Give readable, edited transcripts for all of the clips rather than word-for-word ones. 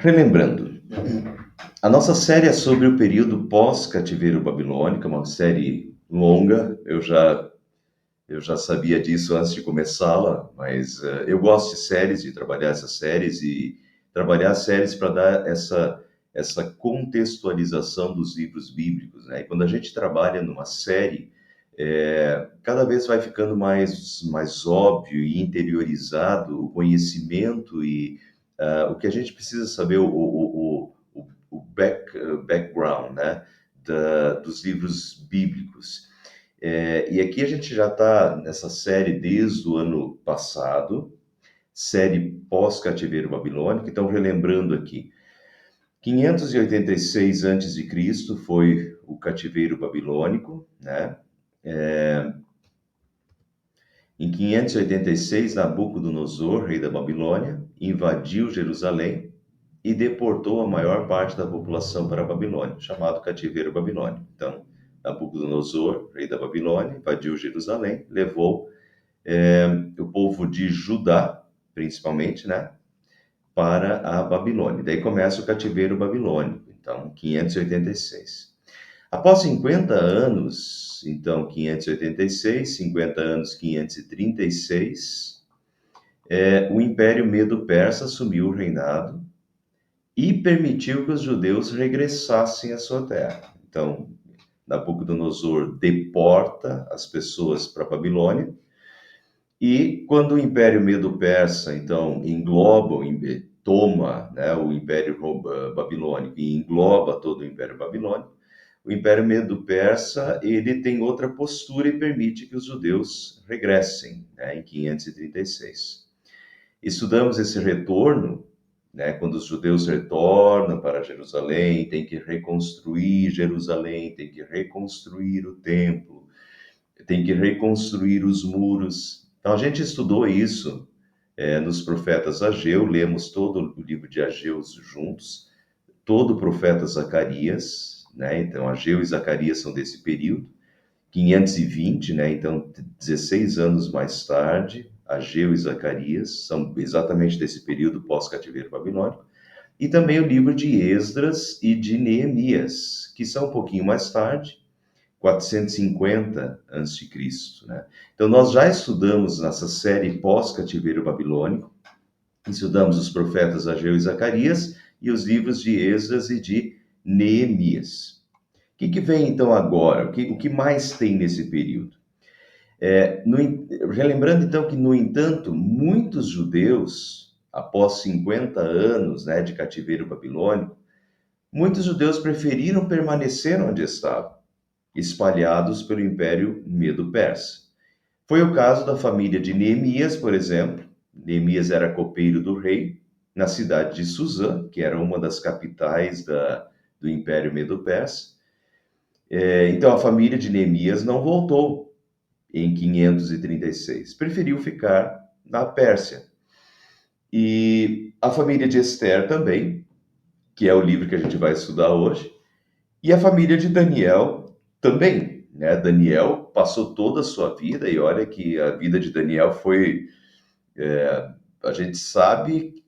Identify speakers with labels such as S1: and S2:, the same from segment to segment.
S1: Relembrando, a nossa série é sobre o período pós-cativeiro babilônico, uma série longa. Eu já sabia disso antes de começá-la, mas eu gosto de séries, de trabalhar essas séries e trabalhar séries para dar essa contextualização dos livros bíblicos, né? E quando a gente trabalha numa série, cada vez vai ficando mais óbvio e interiorizado o conhecimento e o que a gente precisa saber, o background, né, dos livros bíblicos. E aqui a gente já está nessa série desde o ano passado, série pós-cativeiro babilônico. Então, relembrando aqui, 586 a.C. foi o cativeiro babilônico, né? Em 586, Nabucodonosor, rei da Babilônia, invadiu Jerusalém e deportou a maior parte da população para a Babilônia, chamado cativeiro babilônico. Então, Nabucodonosor, rei da Babilônia, invadiu Jerusalém, levou o povo de Judá, principalmente, né, para a Babilônia. Daí começa o cativeiro babilônico, então, 586. Após 50 anos, então, 586, 50 anos, 536, o Império Medo-Persa assumiu o reinado e permitiu que os judeus regressassem à sua terra. Então, Nabucodonosor deporta as pessoas para a Babilônia, e quando o Império Medo-Persa, então, toma, né, o Império Babilônico e engloba todo o Império Babilônico, o Império Medo-Persa, ele tem outra postura e permite que os judeus regressem, né, em 536. Estudamos esse retorno, né, quando os judeus retornam para Jerusalém, tem que reconstruir Jerusalém, tem que reconstruir o templo, tem que reconstruir os muros. Então, a gente estudou isso nos profetas Ageu, lemos todo o livro de Ageu juntos, todo o profeta Zacarias, né? Então, Ageu e Zacarias são desse período, 520, né? Então, 16 anos mais tarde, Ageu e Zacarias são exatamente desse período pós-cativeiro babilônico, e também o livro de Esdras e de Neemias, que são um pouquinho mais tarde, 450 a.C., né? Então, nós já estudamos nessa série pós-cativeiro babilônico, estudamos os profetas Ageu e Zacarias e os livros de Esdras e de Neemias. O que vem então agora? O que mais tem nesse período? Relembrando então que, no entanto, muitos judeus, após 50 anos, né, de cativeiro babilônico, muitos judeus preferiram permanecer onde estavam, espalhados pelo Império Medo-Persa. Foi o caso da família de Neemias, por exemplo. Neemias era copeiro do rei, na cidade de Suzã, que era uma das capitais do Império Medo-Persa. Então, a família de Neemias não voltou em 536, preferiu ficar na Pérsia. E a família de Esther também, que é o livro que a gente vai estudar hoje, e a família de Daniel também, né? Daniel passou toda a sua vida, e olha que a vida de Daniel foi, a gente sabe,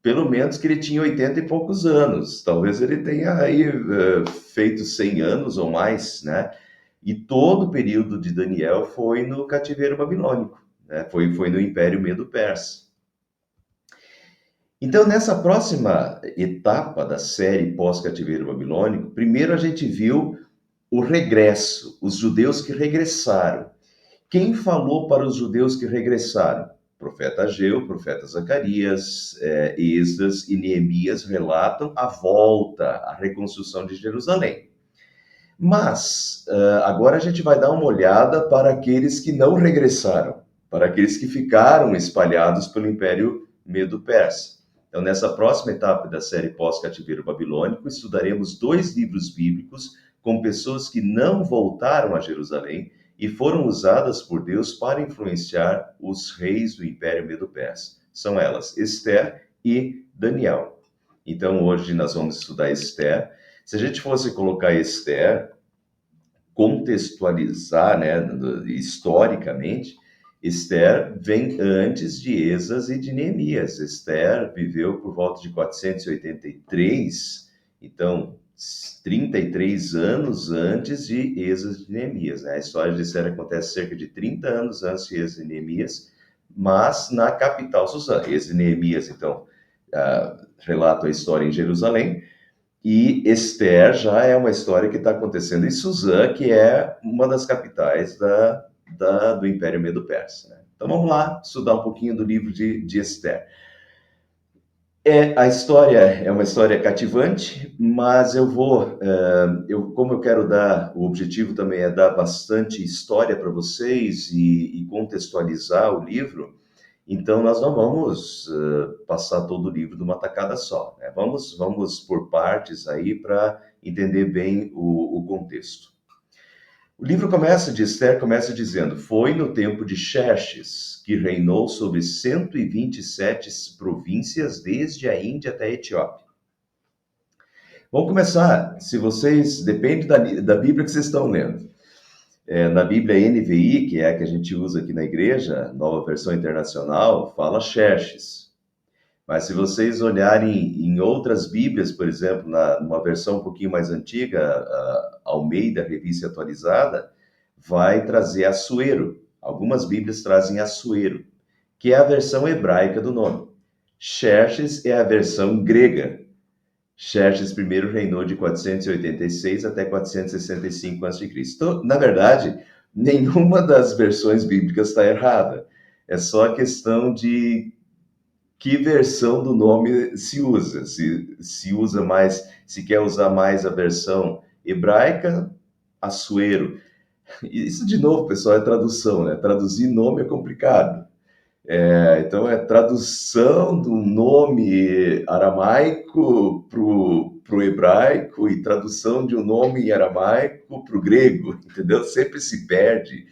S1: pelo menos que ele tinha 80 e poucos anos, talvez ele tenha aí feito 100 anos ou mais, né? E todo o período de Daniel foi no cativeiro babilônico, né? Foi no Império Medo-Persa. Então, nessa próxima etapa da série pós-cativeiro babilônico, primeiro a gente viu o regresso, os judeus que regressaram. Quem falou para os judeus que regressaram? Profeta Ageu, profeta Zacarias, Esdras e Neemias relatam a volta, a reconstrução de Jerusalém. Mas agora a gente vai dar uma olhada para aqueles que não regressaram, para aqueles que ficaram espalhados pelo Império Medo-Persa. Então, nessa próxima etapa da série pós-cativeiro babilônico, estudaremos 2 livros bíblicos com pessoas que não voltaram a Jerusalém e foram usadas por Deus para influenciar os reis do Império Medo-Persa. São elas Esther e Daniel. Então, hoje nós vamos estudar Esther. Se a gente fosse colocar Esther, contextualizar, né, historicamente, Esther vem antes de Esdras e de Neemias. Esther viveu por volta de 483, então 33 anos antes de Esdras e de Neemias, né? A história de Esther acontece cerca de 30 anos antes de Esdras e Neemias, mas na capital Susã. Esdras e Neemias, então, relata a história em Jerusalém, e Esther já é uma história que está acontecendo em Suzã, que é uma das capitais do Império Medo-Persa, né? Então vamos lá estudar um pouquinho do livro de Esther. A história é uma história cativante, mas como eu quero dar, o objetivo também é dar bastante história para vocês e contextualizar o livro. Então, nós não vamos passar todo o livro de uma tacada só, né? Vamos por partes aí para entender bem o contexto. O livro de Esther começa dizendo: foi no tempo de Xerxes, que reinou sobre 127 províncias, desde a Índia até a Etiópia. Vamos começar, depende da Bíblia que vocês estão lendo. Na Bíblia NVI, que é a que a gente usa aqui na igreja, Nova Versão Internacional, fala Xerxes. Mas se vocês olharem em outras Bíblias, por exemplo, numa versão um pouquinho mais antiga, a Almeida, Revista Atualizada, vai trazer Assuero. Algumas Bíblias trazem Assuero, que é a versão hebraica do nome. Xerxes é a versão grega. Xerxes I reinou de 486 até 465 a.C. Então, na verdade, nenhuma das versões bíblicas está errada. É só a questão de que versão do nome se usa. Se usa mais, se quer usar mais a versão hebraica, Assuero. Isso, de novo, pessoal, é tradução, né? Traduzir nome é complicado. Então, é tradução do nome aramaico para o hebraico e tradução de um nome em aramaico para o grego, entendeu? Sempre se perde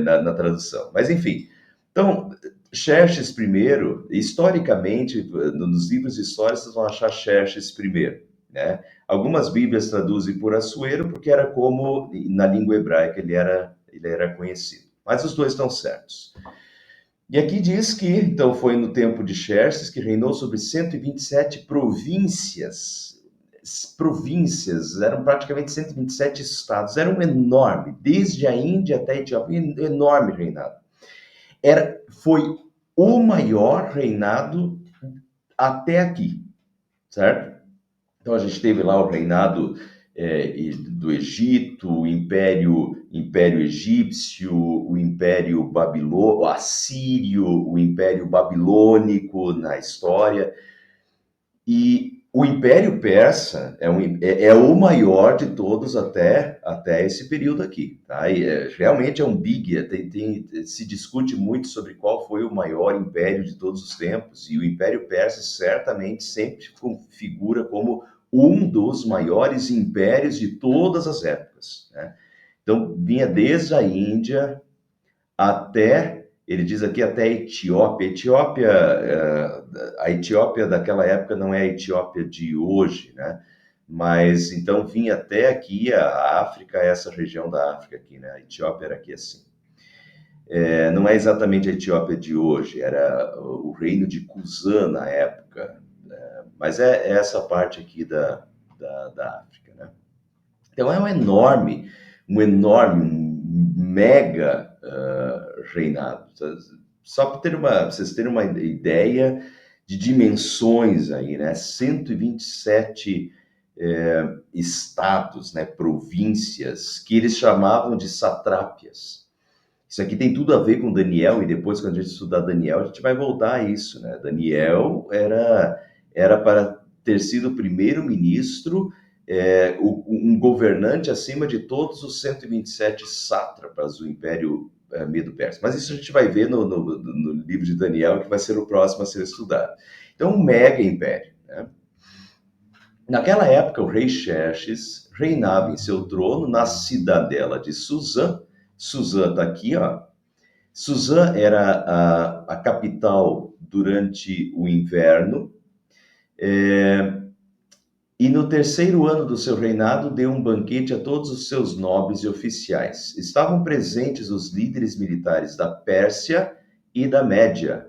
S1: na tradução. Mas, enfim. Então, Xerxes I, historicamente, nos livros de história, vocês vão achar Xerxes I, né? Algumas Bíblias traduzem por Assuero, porque era como, na língua hebraica, ele era conhecido. Mas os dois estão certos. E aqui diz que, então, foi no tempo de Xerxes que reinou sobre 127 províncias. Províncias, eram praticamente 127 estados, eram enorme, desde a Índia até a Etiópia, enorme reinado. Foi o maior reinado até aqui, certo? Então a gente teve lá o reinado do Egito, o Império Egípcio, o Império o Assírio, o Império Babilônico na história. E o Império Persa é o maior de todos até esse período aqui, tá? E, realmente é um big, se discute muito sobre qual foi o maior império de todos os tempos, e o Império Persa certamente sempre figura como um dos maiores impérios de todas as épocas, né? Então, vinha desde a Índia até, ele diz aqui, até a Etiópia. A Etiópia daquela época não é a Etiópia de hoje, né? Mas, então, vinha até aqui a África, essa região da África aqui, né? A Etiópia era aqui assim. Não é exatamente a Etiópia de hoje, era o reino de Cusã na época, mas é essa parte aqui da África, né? Então é um mega reinado. Só para vocês terem uma ideia de dimensões aí, né? 127 estados, né? Províncias, que eles chamavam de satrápias. Isso aqui tem tudo a ver com Daniel, e depois, quando a gente estudar Daniel, a gente vai voltar a isso, né? Daniel era para ter sido o primeiro-ministro, um governante acima de todos os 127 sátrapas do Império Medo-Persa. Mas isso a gente vai ver no livro de Daniel, que vai ser o próximo a ser estudado. Então, um mega império, né? Naquela época, o rei Xerxes reinava em seu trono na cidadela de Suzã. Suzã está aqui, ó. Suzã era a capital durante o inverno, e no terceiro ano do seu reinado, deu um banquete a todos os seus nobres e oficiais. Estavam presentes os líderes militares da Pérsia e da Média,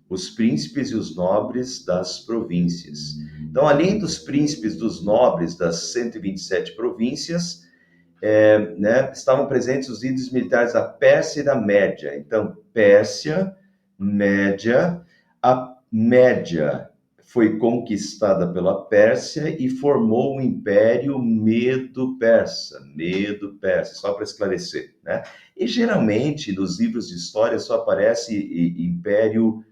S1: os príncipes e os nobres das províncias. Então, além dos príncipes dos nobres das 127 províncias, né, estavam presentes os líderes militares da Pérsia e da Média. Então, Pérsia, Média, a Média foi conquistada pela Pérsia e formou o Império Medo-Persa. Medo-Persa, só para esclarecer, né? E geralmente nos livros de história só aparece Império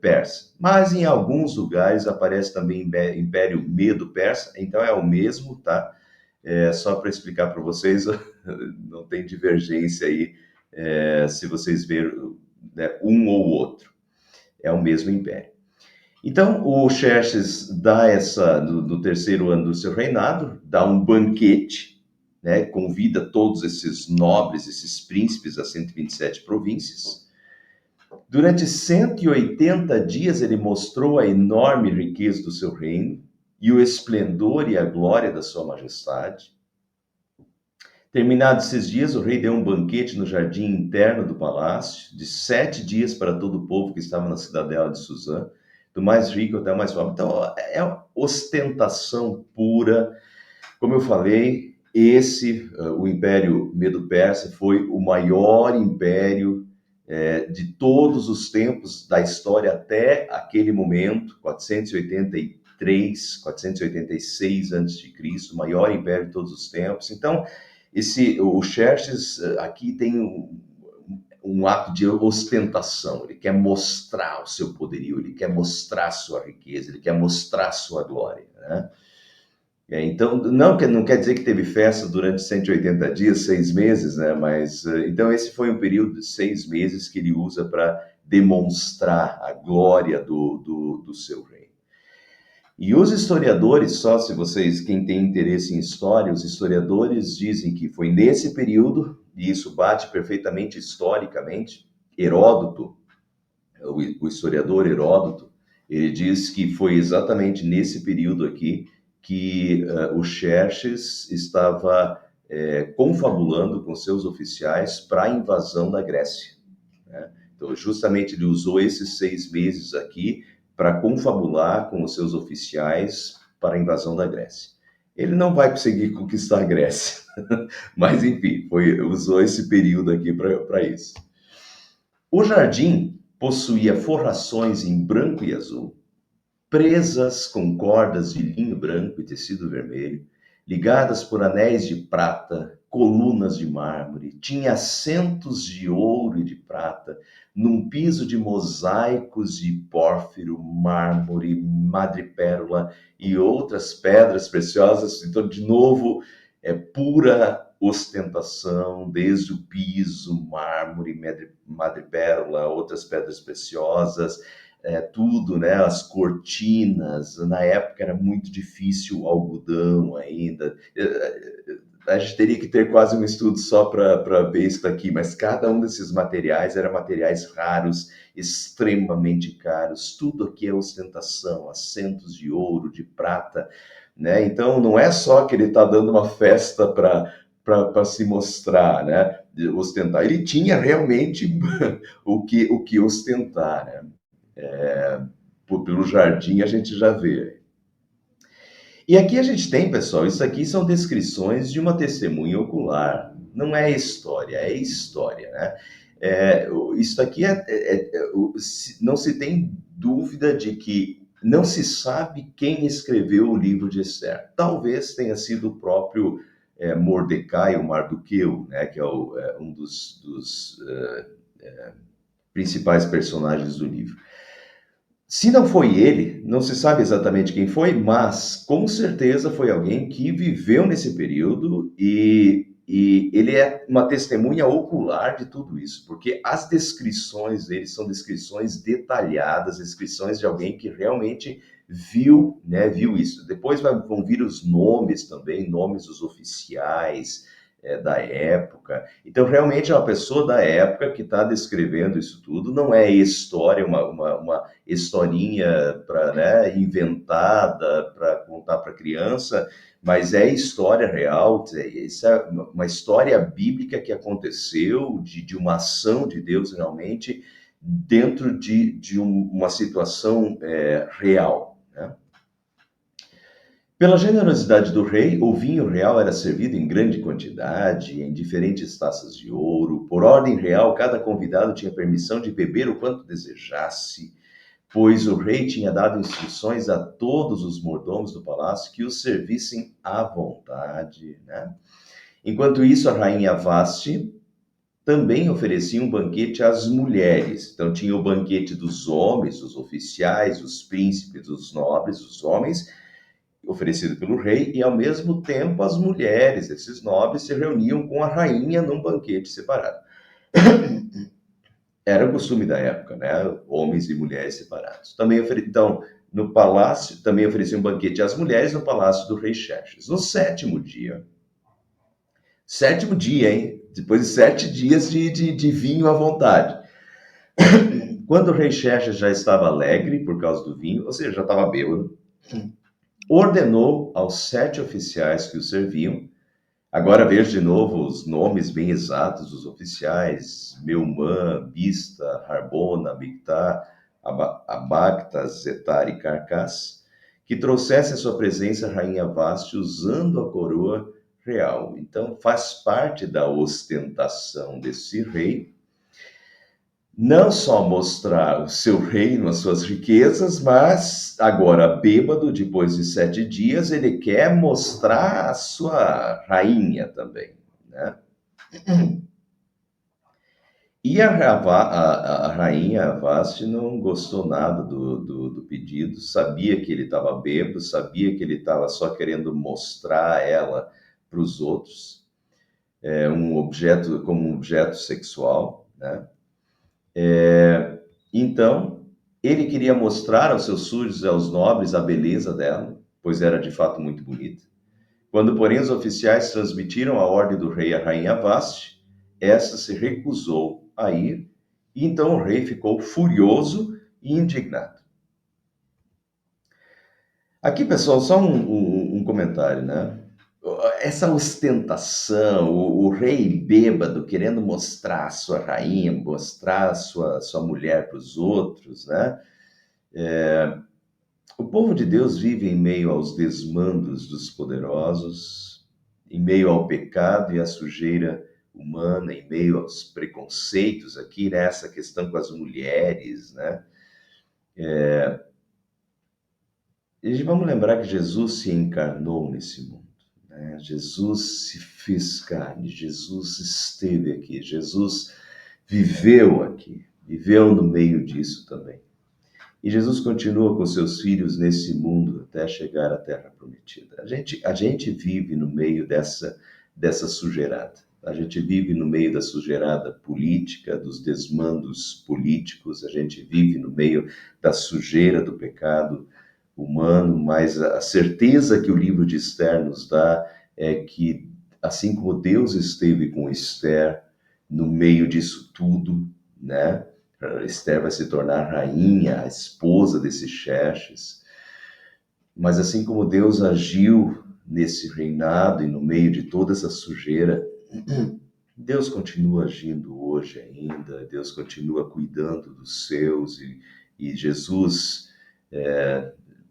S1: Persa, mas em alguns lugares aparece também Império Medo-Persa, então é o mesmo, tá? Só para explicar para vocês, não tem divergência aí, se vocês verem, né, um ou outro, é o mesmo império. Então, o Xerxes dá no terceiro ano do seu reinado, dá um banquete, né, convida todos esses nobres, esses príncipes das 127 províncias. Durante 180 dias ele mostrou a enorme riqueza do seu reino e o esplendor e a glória da sua majestade. Terminados esses dias, o rei deu um banquete no jardim interno do palácio, de 7 dias para todo o povo que estava na cidadela de Suzã, do mais rico até o mais pobre. Então, é ostentação pura. Como eu falei, o Império Medo-Persa, foi o maior império de todos os tempos da história até aquele momento, 483, 486 a.C., o maior império de todos os tempos. Então, o Xerxes aqui tem um ato de ostentação, ele quer mostrar o seu poderio, ele quer mostrar a sua riqueza, ele quer mostrar a sua glória, né? Então, não quer dizer que teve festa durante 180 dias, 6 meses, né? Mas, então, esse foi um período de 6 meses que ele usa para demonstrar a glória do seu reino. E os historiadores, só se vocês, quem tem interesse em história, os historiadores dizem que foi nesse período, e isso bate perfeitamente historicamente, Heródoto, o historiador Heródoto, ele diz que foi exatamente nesse período aqui que o Xerxes estava confabulando com seus oficiais para a invasão da Grécia, né? Então, justamente ele usou esses 6 meses aqui para confabular com os seus oficiais para a invasão da Grécia. Ele não vai conseguir conquistar a Grécia, mas enfim, usou esse período aqui para isso. O jardim possuía forrações em branco e azul, presas com cordas de linho branco e tecido vermelho, ligadas por anéis de prata, colunas de mármore, tinha assentos de ouro e de prata, num piso de mosaicos de pórfiro, mármore, madrepérola e outras pedras preciosas. Então, de novo, é pura ostentação, desde o piso, mármore, madrepérola, outras pedras preciosas, tudo, né? As cortinas, na época era muito difícil o algodão ainda. A gente teria que ter quase um estudo só para ver isso aqui, mas cada um desses materiais eram materiais raros, extremamente caros. Tudo aqui é ostentação, assentos de ouro, de prata, né? Então não é só que ele está dando uma festa para se mostrar, né? Ostentar. Ele tinha realmente o que ostentar, né? Pelo jardim a gente já vê. E aqui a gente tem, pessoal, isso aqui são descrições de uma testemunha ocular. Não é história, né? Isso aqui não se tem dúvida de que não se sabe quem escreveu o livro de Esther. Talvez tenha sido o próprio Mordecai, o Mardoqueu, né? Que é um dos principais personagens do livro. Se não foi ele, não se sabe exatamente quem foi, mas com certeza foi alguém que viveu nesse período e ele é uma testemunha ocular de tudo isso, porque as descrições dele são descrições detalhadas, descrições de alguém que realmente viu, né, viu isso. Depois vão vir os nomes também, nomes dos oficiais, da época. Então, realmente, é uma pessoa da época que está descrevendo isso tudo, não é história, uma historinha né, inventada para contar para criança, mas é história real, isso é uma história bíblica que aconteceu, de uma ação de Deus realmente dentro de uma situação real, né? Pela generosidade do rei, o vinho real era servido em grande quantidade, em diferentes taças de ouro. Por ordem real, cada convidado tinha permissão de beber o quanto desejasse, pois o rei tinha dado instruções a todos os mordomos do palácio que os servissem à vontade, né? Enquanto isso, a rainha Vasti também oferecia um banquete às mulheres. Então, tinha o banquete dos homens, os oficiais, os príncipes, os nobres, os homens, oferecido pelo rei, e ao mesmo tempo as mulheres, esses nobres, se reuniam com a rainha num banquete separado. Era o costume da época, né? Homens e mulheres separados. Então, no palácio, também ofereciam um banquete às mulheres no palácio do rei Xerxes. No sétimo dia, hein? Depois de 7 dias de vinho à vontade. Quando o rei Xerxes já estava alegre por causa do vinho, ou seja, já estava bêbado, ordenou aos 7 oficiais que o serviam. Agora veja de novo os nomes bem exatos dos oficiais: Meumã, Bista, Harbona, Bictá, Abacta, Zetar e Carcás, que trouxesse à sua presença a rainha Vasti usando a coroa real. Então faz parte da ostentação desse rei não só mostrar o seu reino, as suas riquezas, mas agora, bêbado, depois de 7 dias, ele quer mostrar a sua rainha também, né? E a rainha Vasti não gostou nada do pedido, sabia que ele estava bêbado, sabia que ele estava só querendo mostrar ela para os outros, como um objeto sexual, né? Então, ele queria mostrar aos seus súditos e aos nobres a beleza dela, pois era de fato muito bonita. Quando, porém, os oficiais transmitiram a ordem do rei à rainha Vasti, esta se recusou a ir, e então o rei ficou furioso e indignado. Aqui, pessoal, só um comentário, né? Essa ostentação, o rei bêbado querendo mostrar a sua rainha, mostrar a sua mulher para os outros, né? O povo de Deus vive em meio aos desmandos dos poderosos, em meio ao pecado e à sujeira humana, em meio aos preconceitos aqui, nessa questão com as mulheres, né? E vamos lembrar que Jesus se encarnou nesse mundo, né? Jesus se fez carne, Jesus esteve aqui, Jesus viveu aqui, viveu no meio disso também. E Jesus continua com seus filhos nesse mundo até chegar à Terra Prometida. A gente vive no meio dessa sujeirada. A gente vive no meio da sujeirada política, dos desmandos políticos, a gente vive no meio da sujeira do pecado humano, mas a certeza que o livro de Esther nos dá é que, assim como Deus esteve com Esther no meio disso tudo, né? Esther vai se tornar rainha, a esposa desse Xerxes. Mas assim como Deus agiu nesse reinado e no meio de toda essa sujeira, Deus continua agindo hoje ainda, Deus continua cuidando dos seus e Jesus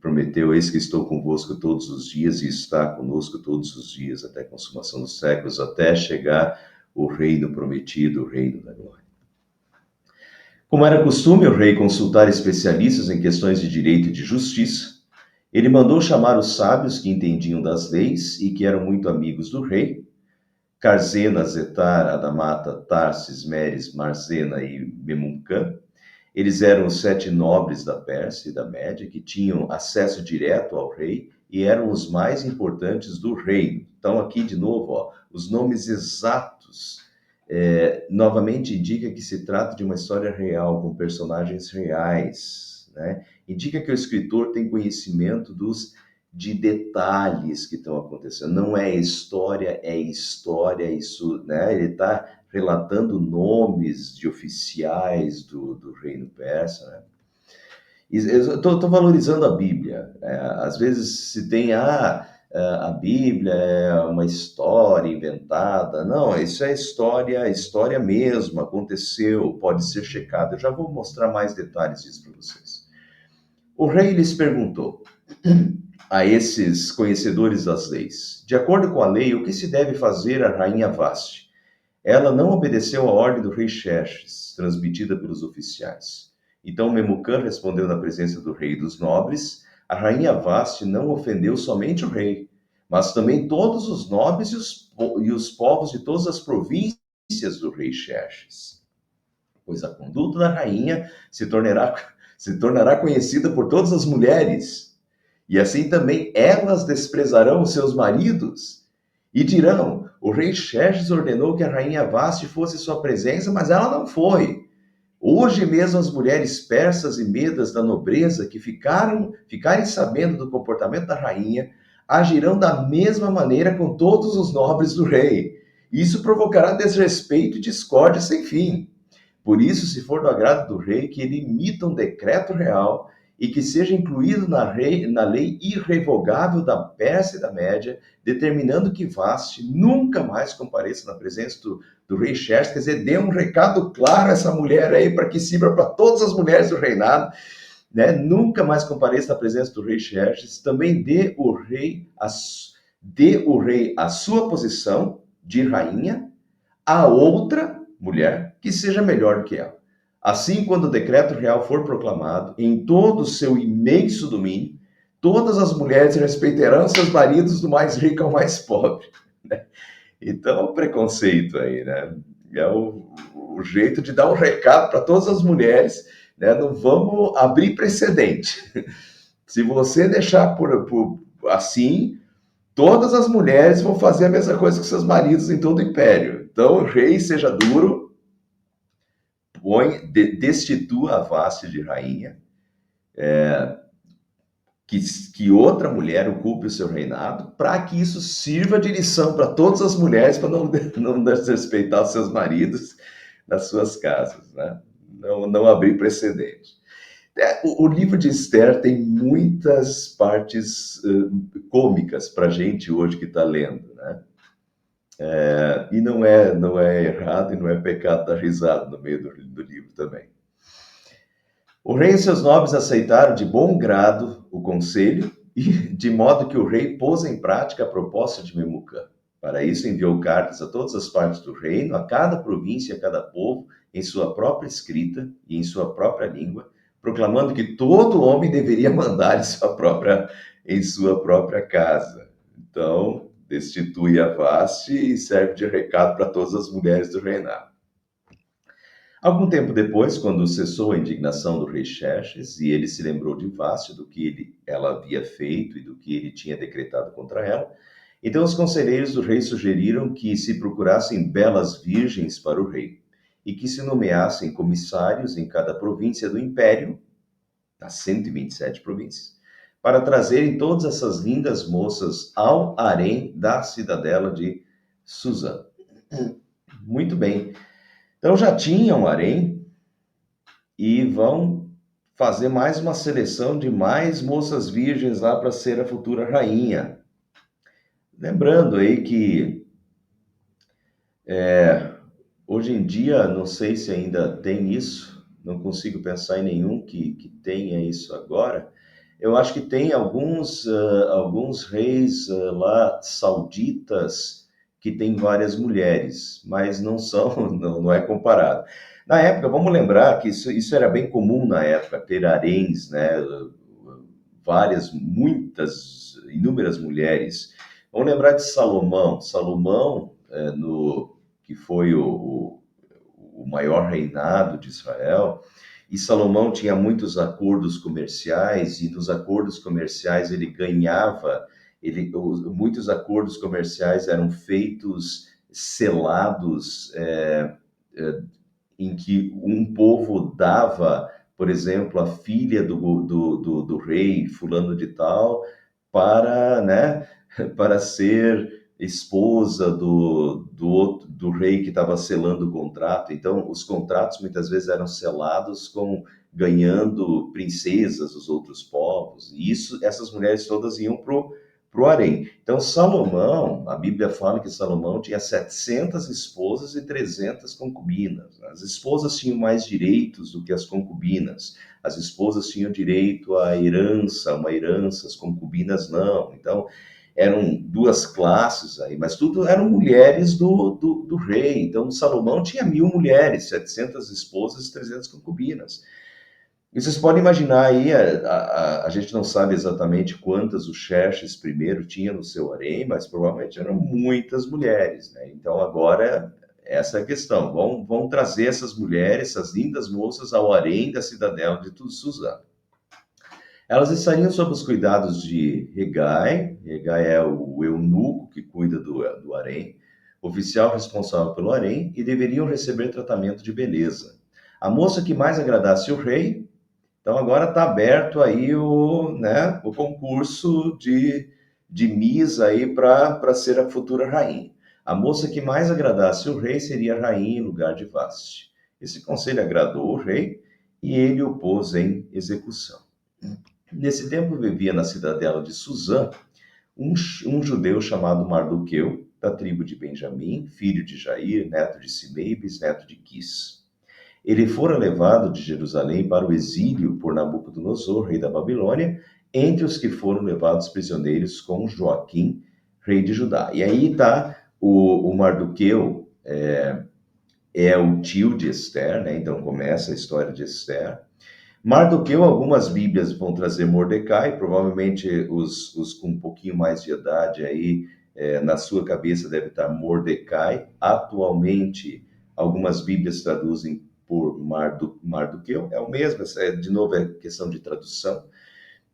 S1: prometeu: eis que estou convosco todos os dias, e está conosco todos os dias até a consumação dos séculos, até chegar o reino prometido, o reino da glória. Como era costume o rei consultar especialistas em questões de direito e de justiça, ele mandou chamar os sábios que entendiam das leis e que eram muito amigos do rei: Carzena, Zetar, Adamata, Tarsis, Meres, Marzena e Memuncã. Eles eram os 7 nobres da Pérsia e da Média que tinham acesso direto ao rei e eram os mais importantes do reino. Então, aqui de novo, os nomes exatos novamente indica que se trata de uma história real, com personagens reais, né? Indica que o escritor tem conhecimento dos de detalhes que estão acontecendo. Não é história, isso, né? Ele está relatando nomes de oficiais do reino persa, né? E eu estou valorizando a Bíblia. Às vezes se tem, a Bíblia é uma história inventada. Não, isso é história, história mesmo, aconteceu, pode ser checado. Eu já vou mostrar mais detalhes disso para vocês. O rei lhes perguntou a esses conhecedores das leis: de acordo com a lei, o que se deve fazer à rainha Vaste? Ela não obedeceu à ordem do rei Xerxes, transmitida pelos oficiais. Então Memucã respondeu na presença do rei e dos nobres: a rainha Vaste não ofendeu somente o rei, mas também todos os nobres e os povos de todas as províncias do rei Xerxes. Pois a conduta da rainha se tornará conhecida por todas as mulheres, e assim também elas desprezarão os seus maridos e dirão: o rei Xerxes ordenou que a rainha Vaste fosse em sua presença, mas ela não foi. Hoje mesmo as mulheres persas e medas da nobreza que ficarem sabendo do comportamento da rainha agirão da mesma maneira com todos os nobres do rei. Isso provocará desrespeito e discórdia sem fim. Por isso, se for do agrado do rei, que ele emita um decreto real e que seja incluído na lei irrevogável da Pérsia e da Média, determinando que Vaste nunca mais compareça na presença do rei Xerxes. Quer dizer, dê um recado claro a essa mulher aí, para que sirva para todas as mulheres do reinado, né? Nunca mais compareça na presença do rei Xerxes. Também dê o rei a sua posição de rainha a outra mulher que seja melhor do que ela. Assim, quando o decreto real for proclamado, em todo o seu imenso domínio, todas as mulheres respeitarão seus maridos, do mais rico ao mais pobre. Né? Então, o preconceito aí, né? É o jeito de dar um recado para todas as mulheres, né? Não vamos abrir precedente. Se você deixar por assim, todas as mulheres vão fazer a mesma coisa que seus maridos em todo o império. Então, o rei seja duro, destitua a Vaste de rainha, que outra mulher ocupe o seu reinado, para que isso sirva de lição para todas as mulheres, para não desrespeitar os seus maridos nas suas casas, né? Não abrir precedente. O livro de Esther tem muitas partes cômicas para a gente hoje que está lendo, né? E não é errado e não é pecado dar risada no meio do livro também. O rei e seus nobres aceitaram de bom grado o conselho, e de modo que o rei pôs em prática a proposta de Memucã. Para isso enviou cartas a todas as partes do reino, a cada província e a cada povo, em sua própria escrita e em sua própria língua, proclamando que todo homem deveria mandar em sua própria casa. Então, destitui a Vaste e serve de recado para todas as mulheres do reinado. Algum tempo depois, quando cessou a indignação do rei Xerxes e ele se lembrou de Vaste, do que ela havia feito e do que ele tinha decretado contra ela, então os conselheiros do rei sugeriram que se procurassem belas virgens para o rei e que se nomeassem comissários em cada província do império, nas 127 províncias, para trazerem todas essas lindas moças ao harém da cidadela de Suzã. Muito bem. Então já tinham um harém e vão fazer mais uma seleção de mais moças virgens lá para ser a futura rainha. Lembrando aí que hoje em dia, não sei se ainda tem isso, não consigo pensar em nenhum que tenha isso agora. Eu acho que tem alguns reis lá sauditas que têm várias mulheres, mas não são, não é comparado. Na época, vamos lembrar que isso era bem comum na época, ter haréns, né? Inúmeras mulheres. Vamos lembrar de Salomão. Salomão, que foi o maior reinado de Israel, e Salomão tinha muitos acordos comerciais, e nos acordos comerciais ele ganhava, muitos acordos comerciais eram feitos, selados, em que um povo dava, por exemplo, a filha do rei fulano de tal, para, né, para ser esposa do rei que estava selando o contrato. Então, os contratos muitas vezes eram selados com ganhando princesas dos outros povos. E isso, essas mulheres todas iam pro harém. Então, Salomão, a Bíblia fala que Salomão tinha 700 esposas e 300 concubinas. As esposas tinham mais direitos do que as concubinas. As esposas tinham direito à herança, uma herança, as concubinas não. Então, eram duas classes aí, mas tudo eram mulheres do rei. Então, Salomão tinha 1.000 mulheres, 700 esposas e 300 concubinas. E vocês podem imaginar aí, a gente não sabe exatamente quantas o Xerxes primeiro tinha no seu harém, mas provavelmente eram muitas mulheres, né? Então agora, essa é a questão. Vão trazer essas mulheres, essas lindas moças, ao harém da cidadela de Suzã. Elas estariam sob os cuidados de Hegai. Hegai é o eunuco que cuida do harém, oficial responsável pelo harém, e deveriam receber tratamento de beleza. A moça que mais agradasse o rei. Então agora está aberto aí o concurso de Miss aí para ser a futura rainha. A moça que mais agradasse o rei seria a rainha em lugar de Vaste. Esse conselho agradou o rei e ele o pôs em execução. Nesse tempo vivia na cidadela de Suzã um judeu chamado Mardoqueu, da tribo de Benjamim, filho de Jair, neto de Simei, bisneto de Quis. Ele fora levado de Jerusalém para o exílio por Nabucodonosor, rei da Babilônia, entre os que foram levados prisioneiros com Joaquim, rei de Judá. E aí está o Mardoqueu, é o tio de Esther, né? Então começa a história de Esther. Mardoqueu, algumas bíblias vão trazer Mordecai, provavelmente os com um pouquinho mais de idade aí, na sua cabeça deve estar Mordecai. Atualmente, algumas bíblias traduzem por Mardoqueu, é o mesmo, de novo é questão de tradução.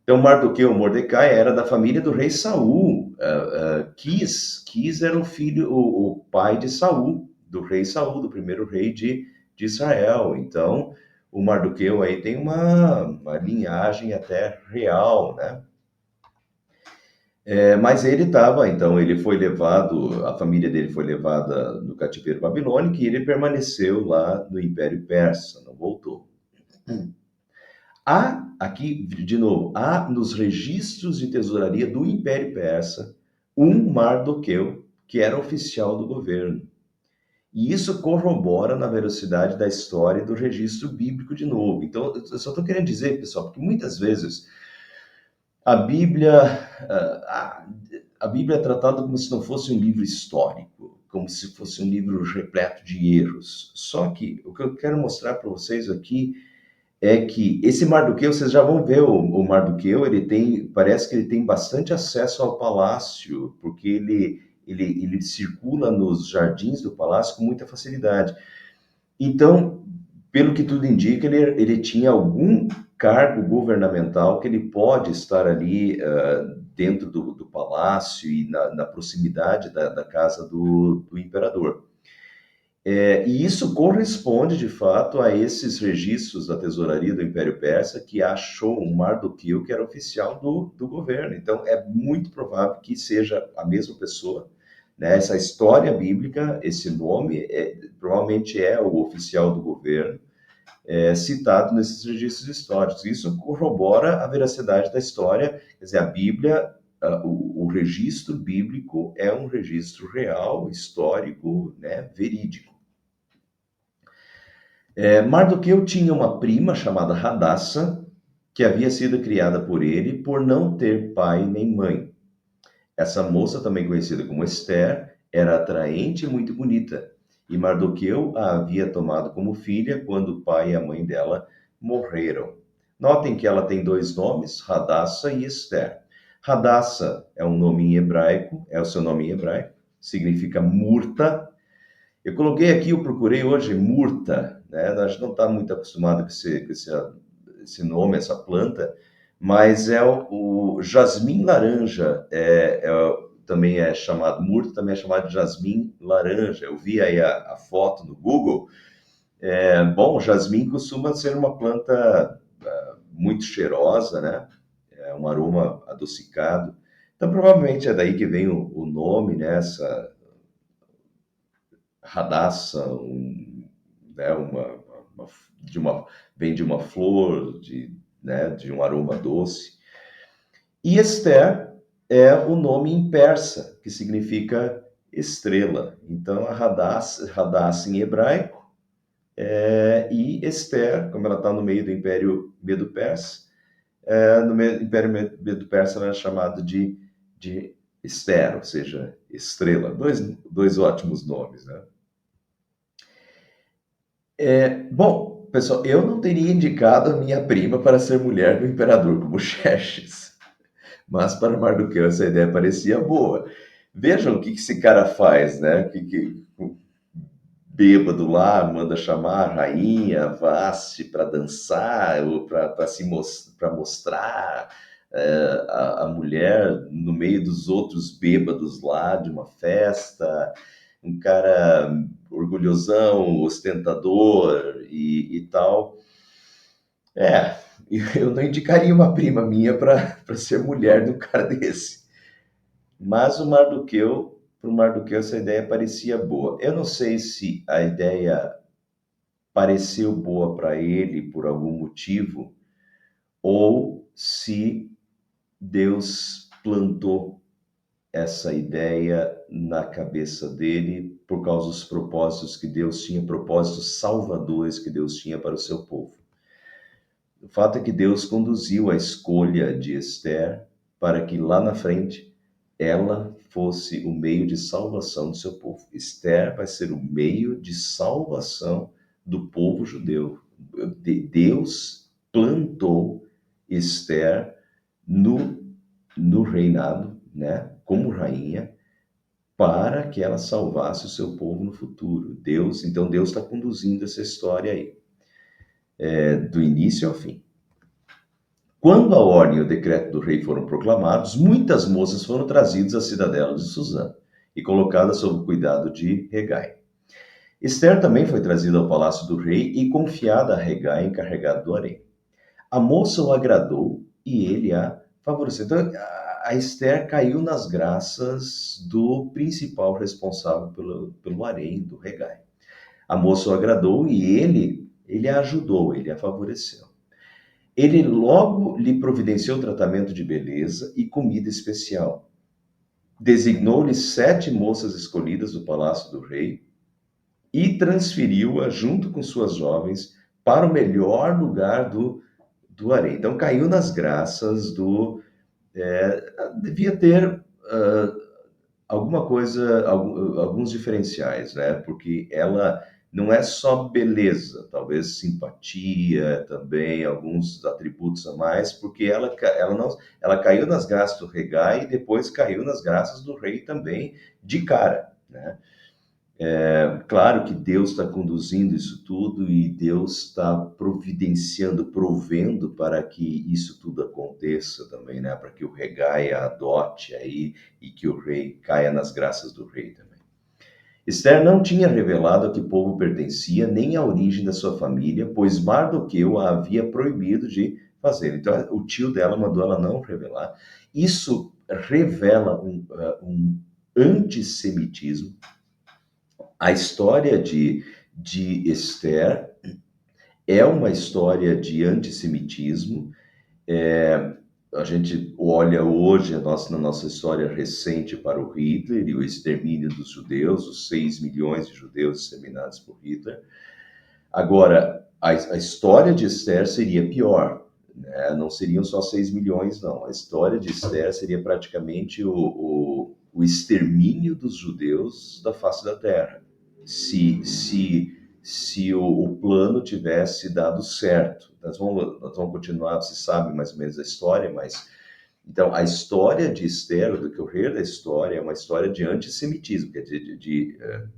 S1: Então, Mardoqueu, Mordecai, era da família do rei Saul. Quis era o filho, o pai de Saul, do rei Saul, do primeiro rei de Israel. Então, o Mardoqueu aí tem uma linhagem até real, né? Mas ele estava, então, ele foi levado, a família dele foi levada no cativeiro babilônico e ele permaneceu lá no Império Persa, não voltou. Há, aqui, de novo, há nos registros de tesouraria do Império Persa um Mardoqueu que era oficial do governo. E isso corrobora na veracidade da história e do registro bíblico de novo. Então, eu só estou querendo dizer, pessoal, porque muitas vezes a Bíblia, a Bíblia é tratada como se não fosse um livro histórico, como se fosse um livro repleto de erros. Só que o que eu quero mostrar para vocês aqui é que esse Mardoqueu, vocês já vão ver o Mardoqueu, parece que ele tem bastante acesso ao palácio, porque ele circula nos jardins do palácio com muita facilidade. Então, pelo que tudo indica, ele tinha algum cargo governamental que ele pode estar ali dentro do palácio e na proximidade da casa do imperador. E isso corresponde, de fato, a esses registros da tesouraria do Império Persa, que achou um Mardoqueu que era oficial do governo. Então, é muito provável que seja a mesma pessoa, né? Essa história bíblica, esse nome, provavelmente é o oficial do governo, citado nesses registros históricos. Isso corrobora a veracidade da história, quer dizer, a Bíblia, o registro bíblico é um registro real, histórico, né, verídico. Mardoqueu tinha uma prima chamada Hadassa, que havia sido criada por ele por não ter pai nem mãe. Essa moça, também conhecida como Esther, era atraente e muito bonita, e Mardoqueu a havia tomado como filha quando o pai e a mãe dela morreram. Notem que ela tem dois nomes, Hadassa e Esther. Hadassa é um nome em hebraico, é o seu nome em hebraico, significa murta. Eu coloquei aqui, eu procurei hoje Murta, né? A gente não está muito acostumado com esse nome, essa planta, mas é o jasmim laranja, também é chamado Murta, também é chamado de jasmim laranja. Eu vi aí a foto no Google. Bom, o jasmim costuma ser uma planta muito cheirosa, né? É um aroma adocicado. Então, provavelmente é daí que vem o nome, né? Essa Radassa, né? uma, de uma, vem de uma flor, né? De um aroma doce. E Esther é o nome em persa, que significa estrela. Então, a Hadassah em hebraico, e Esther, como ela está no meio do Império Medo-Persa, no Império Medo-Persa ela é chamada de Esther, ou seja, estrela. Dois ótimos nomes, né? Bom, pessoal, eu não teria indicado a minha prima para ser mulher do imperador como Xerxes, mas para Mardoqueu essa ideia parecia boa. Vejam o que esse cara faz, né? O bêbado lá manda chamar a rainha Vasti para dançar, ou para mostrar a mulher no meio dos outros bêbados lá de uma festa, um cara orgulhosão, ostentador e tal. É, eu não indicaria uma prima minha para ser mulher de um cara desse. Mas para o Mardoqueu essa ideia parecia boa. Eu não sei se a ideia pareceu boa para ele por algum motivo, ou se Deus plantou essa ideia na cabeça dele por causa dos propósitos que Deus tinha, propósitos salvadores que Deus tinha para o seu povo. O fato é que Deus conduziu a escolha de Esther para que lá na frente ela fosse o meio de salvação do seu povo. Esther vai ser o meio de salvação do povo judeu. Deus plantou Esther no, no reinado, né, como rainha, para que ela salvasse o seu povo no futuro. Então Deus está conduzindo essa história aí, do início ao fim. Quando a ordem e o decreto do rei foram proclamados, muitas moças foram trazidas à cidadela de Suzã e colocadas sob o cuidado de Hegai. Esther também foi trazida ao palácio do rei e confiada a Hegai, encarregado do harém. A moça o agradou e ele a favoreceu. Então, a Esther caiu nas graças do principal responsável pelo harém, do Hegai. A moça o agradou e ele a ajudou, ele a favoreceu. Ele logo lhe providenciou tratamento de beleza e comida especial. Designou-lhe 7 moças escolhidas do palácio do rei e transferiu-a junto com suas jovens para o melhor lugar do harém. Então caiu nas graças devia ter alguma coisa, alguns diferenciais, né? Porque ela não é só beleza, talvez simpatia também, alguns atributos a mais, porque ela caiu nas graças do Hegai e depois caiu nas graças do rei também de cara, né? Claro que Deus está conduzindo isso tudo e Deus está providenciando, provendo para que isso tudo aconteça também, né? Para que o Hegai a adote aí e que o rei caia nas graças do rei também. Esther não tinha revelado a que povo pertencia, nem a origem da sua família, pois Mardoqueu a havia proibido de fazer. Então, o tio dela mandou ela não revelar. Isso revela um antissemitismo. A história de Esther é uma história de antissemitismo. A gente olha hoje na nossa história recente para o Hitler e o extermínio dos judeus, os 6 milhões de judeus exterminados por Hitler. Agora, a história de Esther seria pior, né? Não seriam só 6 milhões, não. A história de Esther seria praticamente o extermínio dos judeus da face da terra. Se o plano tivesse dado certo. Nós vamos continuar, você sabe mais ou menos a história, mas então a história de Esther, o decorrer da história, é uma história de antissemitismo, quer dizer,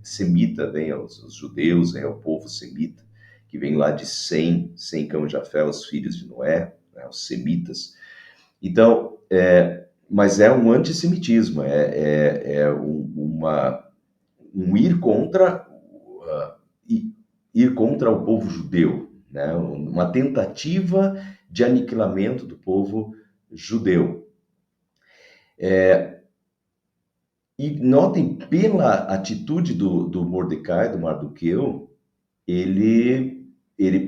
S1: semita, vem os judeus, né, o povo semita, que vem lá de Sem, Cão e Jafé, os filhos de Noé, né, os semitas. Então, mas é um antissemitismo, um ir contra o povo judeu, né? Uma tentativa de aniquilamento do povo judeu. E notem, pela atitude do Mordecai, do Mardoqueu, ele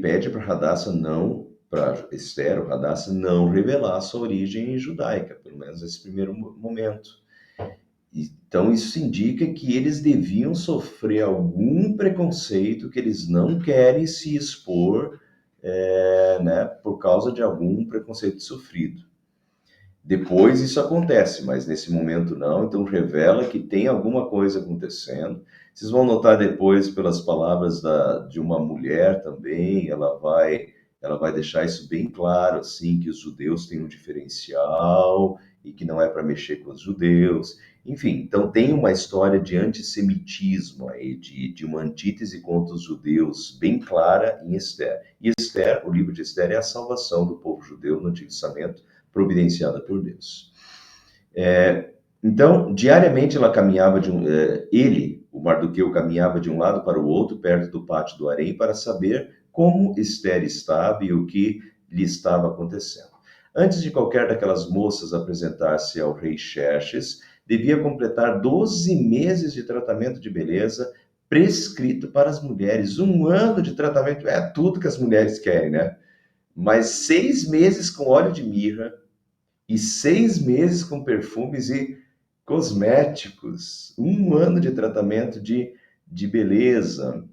S1: pede para Radassa não, para Esther, o Radassa, não revelar sua origem judaica, pelo menos nesse primeiro momento. Então, isso indica que eles deviam sofrer algum preconceito, que eles não querem se expor, né, por causa de algum preconceito sofrido. Depois isso acontece, mas nesse momento não, então revela que tem alguma coisa acontecendo. Vocês vão notar depois pelas palavras de uma mulher também, ela vai deixar isso bem claro, assim, que os judeus têm um diferencial e que não é para mexer com os judeus. Enfim, então tem uma história de antissemitismo aí, de uma antítese contra os judeus bem clara em Esther. E Esther, o livro de Esther, é a salvação do povo judeu no Antigo Testamento, providenciada por Deus. Então, diariamente ela caminhava o Mardoqueu caminhava de um lado para o outro, perto do pátio do harém, para saber como Esther estava e o que lhe estava acontecendo. Antes de qualquer daquelas moças apresentar-se ao rei Xerxes, devia completar 12 meses de tratamento de beleza prescrito para as mulheres. 1 ano de tratamento é tudo que as mulheres querem, né? Mas 6 meses com óleo de mirra e 6 meses com perfumes e cosméticos. 1 ano de tratamento de beleza.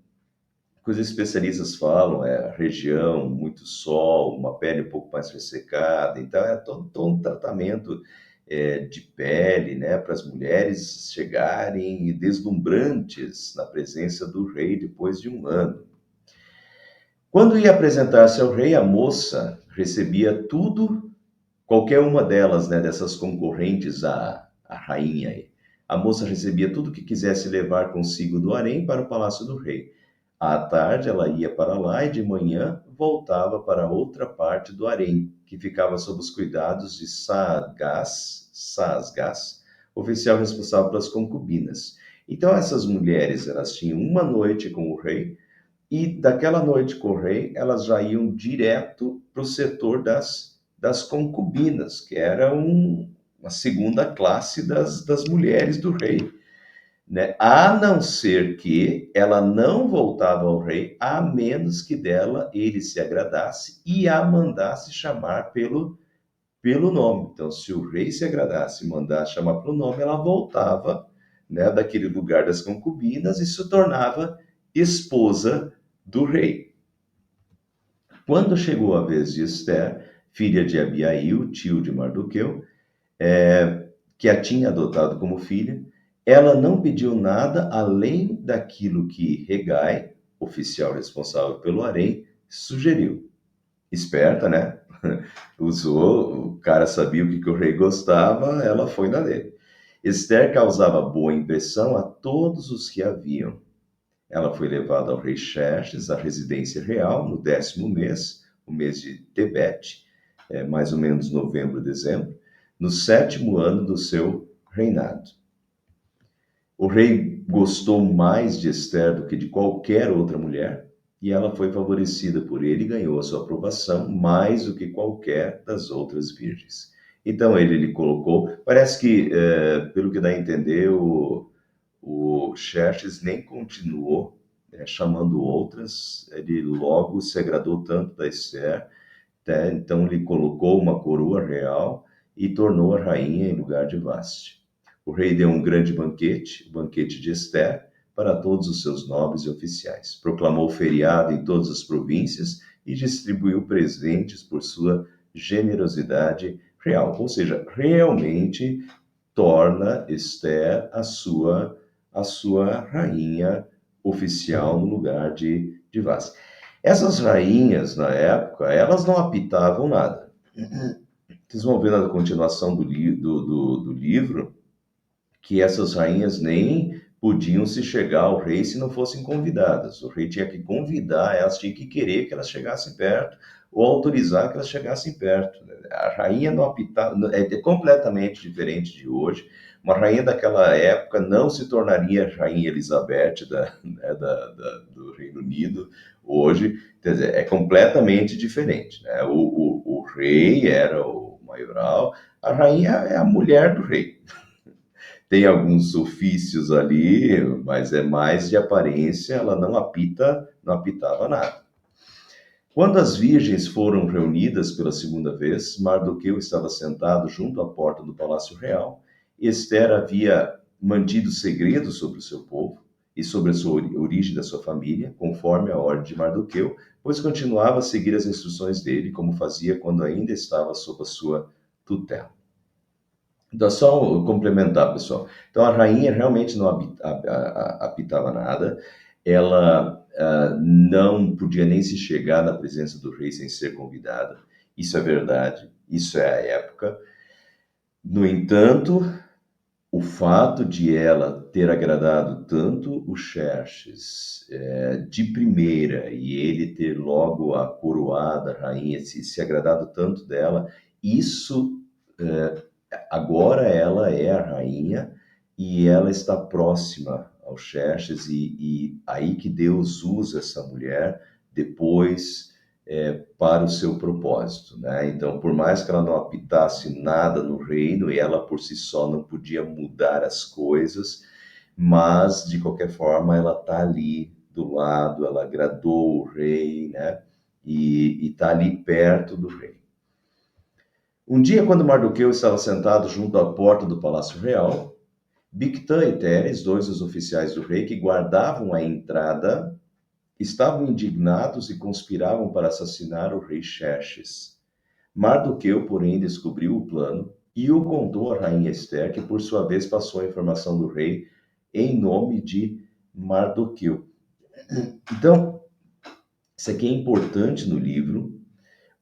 S1: O que os especialistas falam é região, muito sol, uma pele um pouco mais ressecada. Então, é todo um tratamento de pele, né, para as mulheres chegarem deslumbrantes na presença do rei depois de 1 ano. Quando ia apresentar-se ao rei, a moça recebia tudo, qualquer uma delas, né, dessas concorrentes à rainha aí. A moça recebia tudo que quisesse levar consigo do harém para o palácio do rei. À tarde ela ia para lá e de manhã voltava para outra parte do harém, que ficava sob os cuidados de Saasgás, oficial responsável pelas concubinas. Então essas mulheres, elas tinham uma noite com o rei, e daquela noite com o rei, elas já iam direto para o setor das concubinas, que era uma segunda classe das mulheres do rei, né? A não ser que ela não voltava ao rei, a menos que dela ele se agradasse e a mandasse chamar pelo nome. Então, se o rei se agradasse e mandasse chamar pelo nome, ela voltava, né, daquele lugar das concubinas e se tornava esposa do rei. Quando chegou a vez de Esther, filha de Abiail, tio de Mardoqueu, que a tinha adotado como filha, ela não pediu nada além daquilo que Hegai, oficial responsável pelo harém, sugeriu. Esperta, né? Usou, o cara sabia o que o rei gostava, ela foi na dele. Esther causava boa impressão a todos os que a viam. Ela foi levada ao rei Xerxes, à residência real, no 10º mês, o mês de Tebete, mais ou menos novembro, dezembro, no 7º ano do seu reinado. O rei gostou mais de Esther do que de qualquer outra mulher, e ela foi favorecida por ele e ganhou a sua aprovação mais do que qualquer das outras virgens. Então ele lhe colocou, parece que, pelo que dá a entender, o Xerxes nem continuou chamando outras, ele logo se agradou tanto da Esther, né? Então ele colocou uma coroa real e tornou a rainha em lugar de Vaste. O rei deu um grande banquete, o banquete de Esther, para todos os seus nobres e oficiais. Proclamou feriado em todas as províncias e distribuiu presentes por sua generosidade real. Ou seja, realmente torna Esther a sua rainha oficial no lugar de Vaz. Essas rainhas, na época, elas não apitavam nada. Vocês vão ver na continuação do livro que essas rainhas nem podiam se chegar ao rei se não fossem convidadas. O rei tinha que convidar, elas tinham que querer que elas chegassem perto ou autorizar que elas chegassem perto. A rainha não apitava, é completamente diferente de hoje. Uma rainha daquela época não se tornaria rainha Elizabeth do Reino Unido hoje. Quer dizer, é completamente diferente, né? O rei era o maioral, A rainha é a mulher do rei. Tem alguns ofícios ali, mas é mais de aparência, ela não apitava nada. Quando as virgens foram reunidas pela segunda vez, Mardoqueu estava sentado junto à porta do palácio real. Esther havia mantido segredo sobre o seu povo e sobre a sua origem da sua família, conforme a ordem de Mardoqueu, pois continuava a seguir as instruções dele, como fazia quando ainda estava sob a sua tutela. Então, só complementar, pessoal. Então, a rainha realmente não apitava nada, ela não podia nem se chegar na presença do rei sem ser convidada. Isso é verdade, isso é a época. No entanto, o fato de ela ter agradado tanto o Xerxes de primeira e ele ter logo a coroada rainha, se agradado tanto dela, isso agora ela é a rainha e ela está próxima ao Xerxes e aí que Deus usa essa mulher depois para o seu propósito, né? Então, por mais que ela não apitasse nada no reino e ela por si só não podia mudar as coisas, mas de qualquer forma ela está ali do lado, ela agradou o rei, né? E está ali perto do rei. Um dia, quando Mardoqueu estava sentado junto à porta do palácio real, Bigtã e Teres, dois dos oficiais do rei que guardavam a entrada, estavam indignados e conspiravam para assassinar o rei Xerxes. Mardoqueu, porém, descobriu o plano e o contou à rainha Esther, que por sua vez passou a informação do rei em nome de Mardoqueu. Então, isso aqui é importante no livro.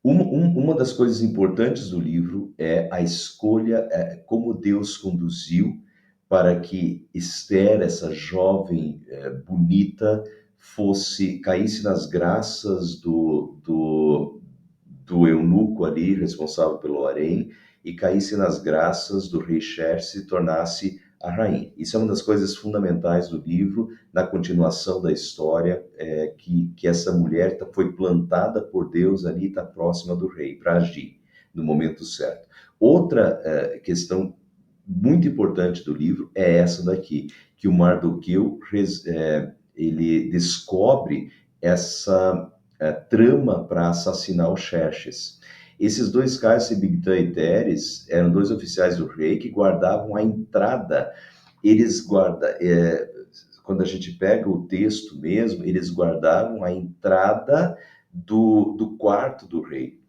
S1: Uma das coisas importantes do livro é a escolha, como Deus conduziu para que Esther, essa jovem bonita, caísse nas graças do eunuco ali, responsável pelo harém, e caísse nas graças do rei Xerxes e se tornasse a rainha. Isso é uma das coisas fundamentais do livro, na continuação da história, que essa mulher foi plantada por Deus ali, está próxima do rei, para agir no momento certo. Outra questão muito importante do livro é essa daqui, que o Mardoqueu ele descobre essa trama para assassinar o Xerxes. Esses dois caras, Bigtã e Teres, eram dois oficiais do rei que guardavam a entrada. Eles quando a gente pega o texto mesmo, eles guardavam a entrada do quarto do rei.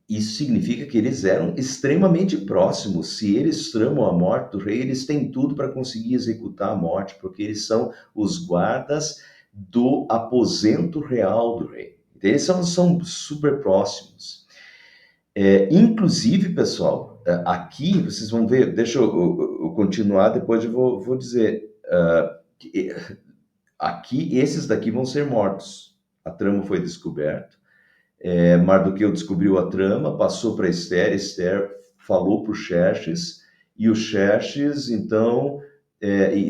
S1: Isso significa que eles eram extremamente próximos. Se eles tramam a morte do rei, eles têm tudo para conseguir executar a morte, porque eles são os guardas do aposento real do rei. Então, eles são super próximos. Inclusive, pessoal, aqui vocês vão ver, deixa eu continuar, depois eu vou dizer. Aqui, esses daqui vão ser mortos. A trama foi descoberta. Mardoqueu descobriu a trama, passou para Esther, Esther falou para o Xerxes, e o Xerxes, então,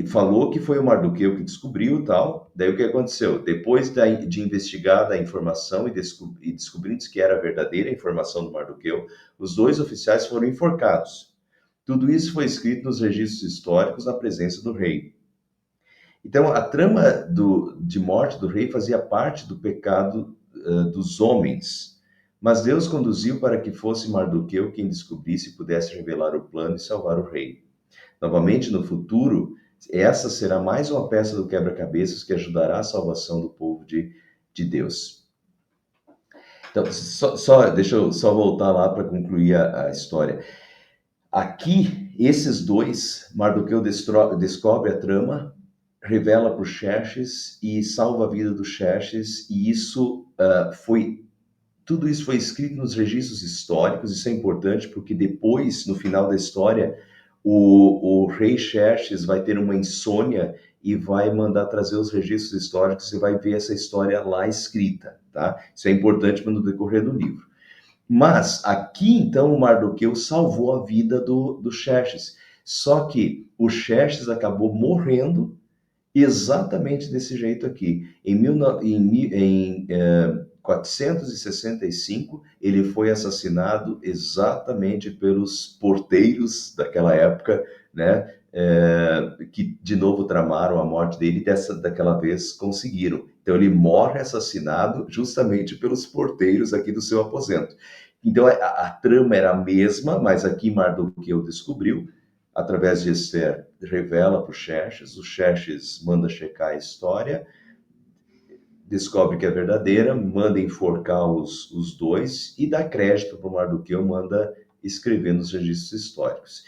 S1: falou que foi o Mardoqueu que descobriu tal. Daí o que aconteceu? Depois de investigada a informação e descobrindo que era verdadeira a informação do Mardoqueu, os dois oficiais foram enforcados. Tudo isso foi escrito nos registros históricos na presença do rei. Então, a trama de morte do rei fazia parte do pecado dos homens, mas Deus conduziu para que fosse Mardoqueu quem descobrisse e pudesse revelar o plano e salvar o rei. Novamente, no futuro, essa será mais uma peça do quebra-cabeças que ajudará a salvação do povo de Deus. Então, deixa eu só voltar lá para concluir a história. Aqui, esses dois, Mardoqueu descobre a trama, revela para o Xerxes e salva a vida do Xerxes, e tudo isso foi escrito nos registros históricos. Isso é importante porque depois, no final da história, o rei Xerxes vai ter uma insônia e vai mandar trazer os registros históricos e vai ver essa história lá escrita, tá? Isso é importante no decorrer do livro. Mas aqui, então, o Mardoqueu salvou a vida do Xerxes. Só que o Xerxes acabou morrendo exatamente desse jeito aqui. 465, ele foi assassinado exatamente pelos porteiros daquela época, né? Que de novo tramaram a morte dele e daquela vez conseguiram. Então ele morre assassinado justamente pelos porteiros aqui do seu aposento. Então a trama era a mesma, mas aqui Mardoqueu descobriu, através de Esther, revela para o Xerxes manda checar a história, descobre que é verdadeira, manda enforcar os dois e dá crédito para o Mardoqueu, manda escrever nos registros históricos.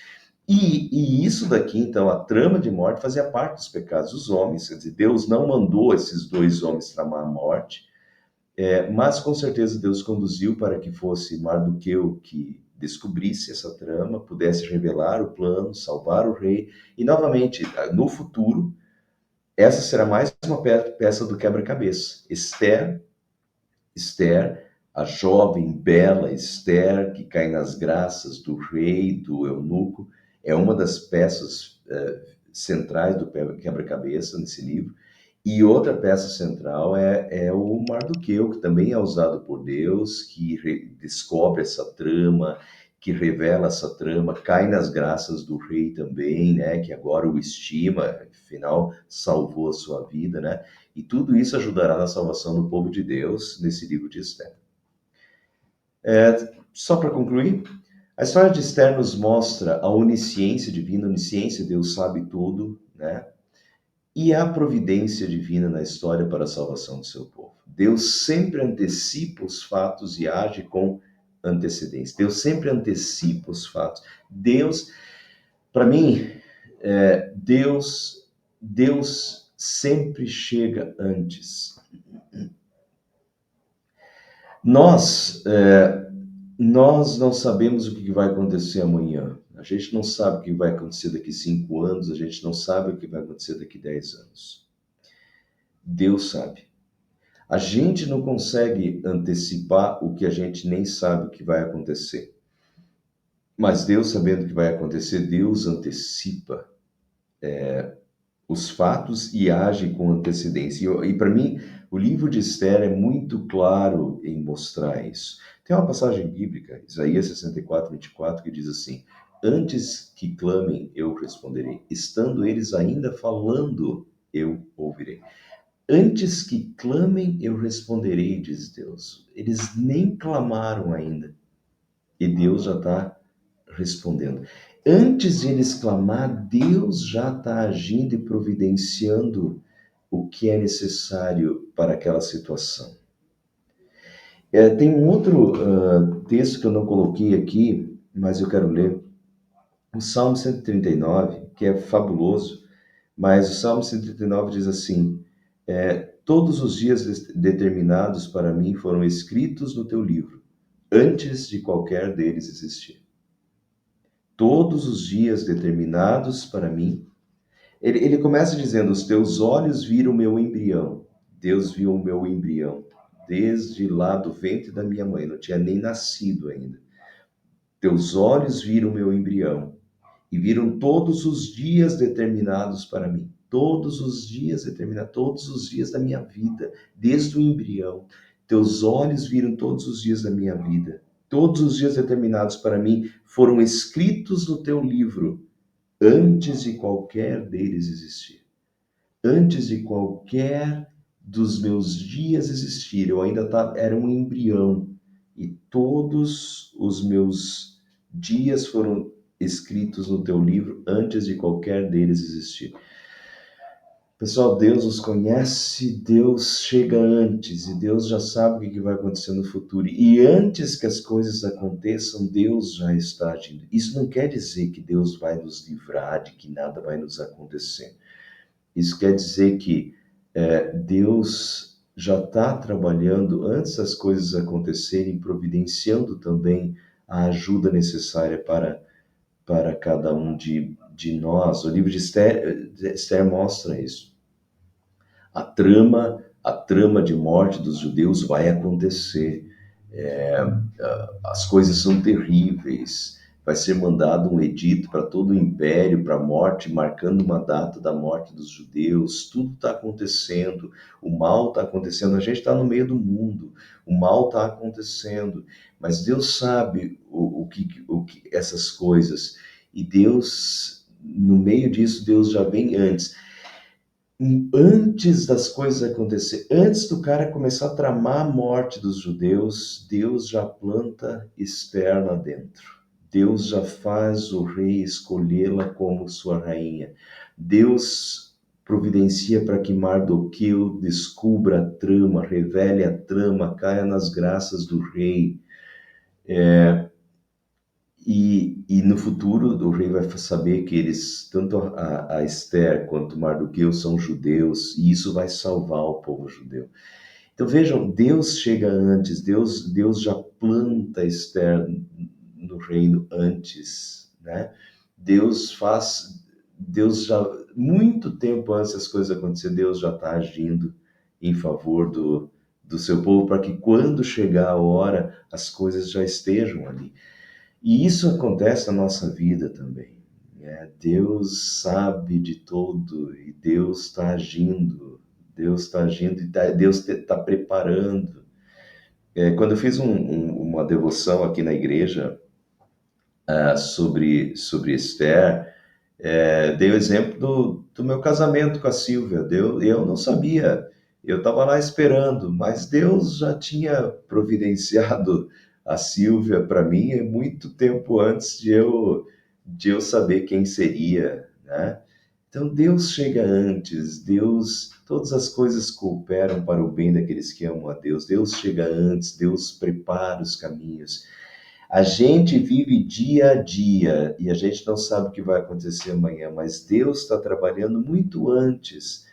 S1: E isso daqui, então, a trama de morte fazia parte dos pecados dos homens, quer dizer, Deus não mandou esses dois homens tramar a morte, mas com certeza Deus conduziu para que fosse Mardoqueu que descobrisse essa trama, pudesse revelar o plano, salvar o rei, e novamente, no futuro, essa será mais uma peça do quebra-cabeça. Esther, a jovem, bela Esther, que cai nas graças do rei, do eunuco, é uma das peças centrais do quebra-cabeça nesse livro. E outra peça central é o Mardoqueu, que também é usado por Deus, que descobre essa trama, que revela essa trama, cai nas graças do rei também, né? Que agora o estima, afinal salvou a sua vida, né? E tudo isso ajudará na salvação do povo de Deus nesse livro de Esther. Só para concluir, a história de Esther nos mostra a onisciência divina, onisciência, Deus sabe tudo, né? E a providência divina na história para a salvação do seu povo. Deus sempre antecipa os fatos e age com antecedência. Deus sempre antecipa os fatos. Deus, para mim, Deus sempre chega antes. Nós não sabemos o que vai acontecer amanhã. A gente não sabe o que vai acontecer daqui 5 anos, a gente não sabe o que vai acontecer daqui 10 anos. Deus sabe. A gente não consegue antecipar o que a gente nem sabe o que vai acontecer. Mas Deus, sabendo o que vai acontecer, Deus antecipa os fatos e age com antecedência. E para mim, o livro de Esther é muito claro em mostrar isso. Tem uma passagem bíblica, Isaías 64, 24, que diz assim: Antes que clamem, eu responderei. Estando eles ainda falando, eu ouvirei. Antes que clamem, eu responderei, diz Deus. Eles nem clamaram ainda. E Deus já está respondendo. Antes de eles clamar, Deus já está agindo e providenciando o que é necessário para aquela situação. Tem um outro texto que eu não coloquei aqui, mas eu quero ler. O Salmo 139, que é fabuloso, mas o Salmo 139 diz assim: todos os dias determinados para mim foram escritos no teu livro, antes de qualquer deles existir. Todos os dias determinados para mim. Ele começa dizendo: os teus olhos viram o meu embrião. Deus viu o meu embrião desde lá do ventre da minha mãe, não tinha nem nascido ainda. Teus olhos viram o meu embrião e viram todos os dias determinados para mim. Todos os dias determinados, todos os dias da minha vida, desde o embrião. Teus olhos viram todos os dias da minha vida. Todos os dias determinados para mim foram escritos no teu livro, antes de qualquer deles existir. Antes de qualquer dos meus dias existir, eu ainda era um embrião. E todos os meus dias foram escritos no teu livro antes de qualquer deles existir. Pessoal, Deus os conhece, Deus chega antes e Deus já sabe o que vai acontecer no futuro. E antes que as coisas aconteçam, Deus já está agindo. Isso não quer dizer que Deus vai nos livrar, de que nada vai nos acontecer. Isso quer dizer que Deus já está trabalhando antes das coisas acontecerem, providenciando também a ajuda necessária para cada um de nós. O livro de Esther mostra isso. A trama de morte dos judeus vai acontecer. As coisas são terríveis. vai ser mandado um edito para todo o império, para a morte, marcando uma data da morte dos judeus. Tudo está acontecendo, o mal está acontecendo, a gente está no meio do mundo, o mal está acontecendo, mas Deus sabe o que essas coisas, e Deus, no meio disso, Deus já vem antes. Antes das coisas acontecerem, antes do cara começar a tramar a morte dos judeus, Deus já planta Esther lá dentro. Deus já faz o rei escolhê-la como sua rainha. Deus providencia para que Mardoqueu descubra a trama, revele a trama, caia nas graças do rei. E no futuro o rei vai saber que eles, tanto a Esther quanto Mardoqueu são judeus, e isso vai salvar o povo judeu. Então vejam, Deus chega antes, Deus já planta Esther no reino antes, né? Deus faz, Deus já, muito tempo antes das coisas acontecerem, Deus já está agindo em favor do seu povo, para que quando chegar a hora, as coisas já estejam ali. E isso acontece na nossa vida também, né? Deus sabe de tudo e Deus está agindo e Deus está preparando. Quando eu fiz uma devoção aqui na igreja, sobre Esther, dei o exemplo do meu casamento com a Silvia. Eu não sabia, eu estava lá esperando, mas Deus já tinha providenciado a Silvia para mim muito tempo antes de eu saber quem seria, né? Então Deus chega antes, todas as coisas cooperam para o bem daqueles que amam a Deus. Deus chega antes, Deus prepara os caminhos. A gente vive dia a dia e a gente não sabe o que vai acontecer amanhã, mas Deus está trabalhando muito antes,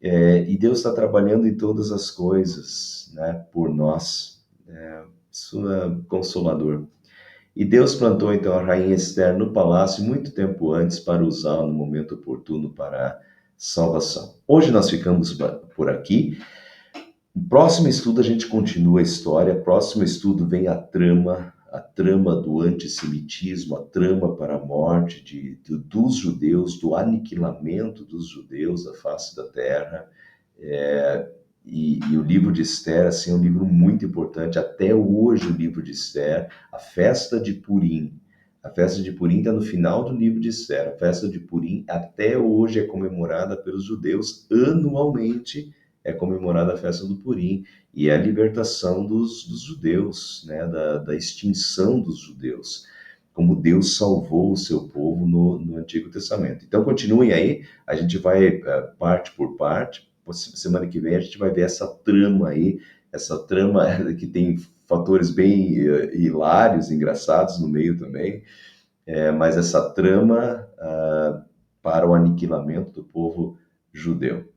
S1: e Deus está trabalhando em todas as coisas, né, por nós. Isso é consolador. E Deus plantou então a rainha Esther no palácio muito tempo antes para usá-la no momento oportuno para salvação. Hoje nós ficamos por aqui. No próximo estudo a gente continua a história. Próximo estudo vem a trama do antissemitismo, a trama para a morte dos judeus, do aniquilamento dos judeus da face da terra. E o livro de Esther, assim, é um livro muito importante. Até hoje o livro de Esther, a festa de Purim. A festa de Purim está no final do livro de Esther. A festa de Purim até hoje é comemorada pelos judeus anualmente. É comemorada a festa do Purim, e é a libertação dos judeus, né? Da extinção dos judeus, como Deus salvou o seu povo no Antigo Testamento. Então continuem aí, a gente vai parte por parte. Semana que vem a gente vai ver essa trama aí, essa trama que tem fatores bem hilários, engraçados no meio também, mas essa trama para o aniquilamento do povo judeu.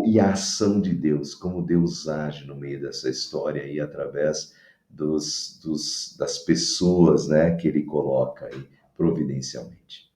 S1: E a ação de Deus, como Deus age no meio dessa história aí, através das pessoas, né, que Ele coloca aí providencialmente.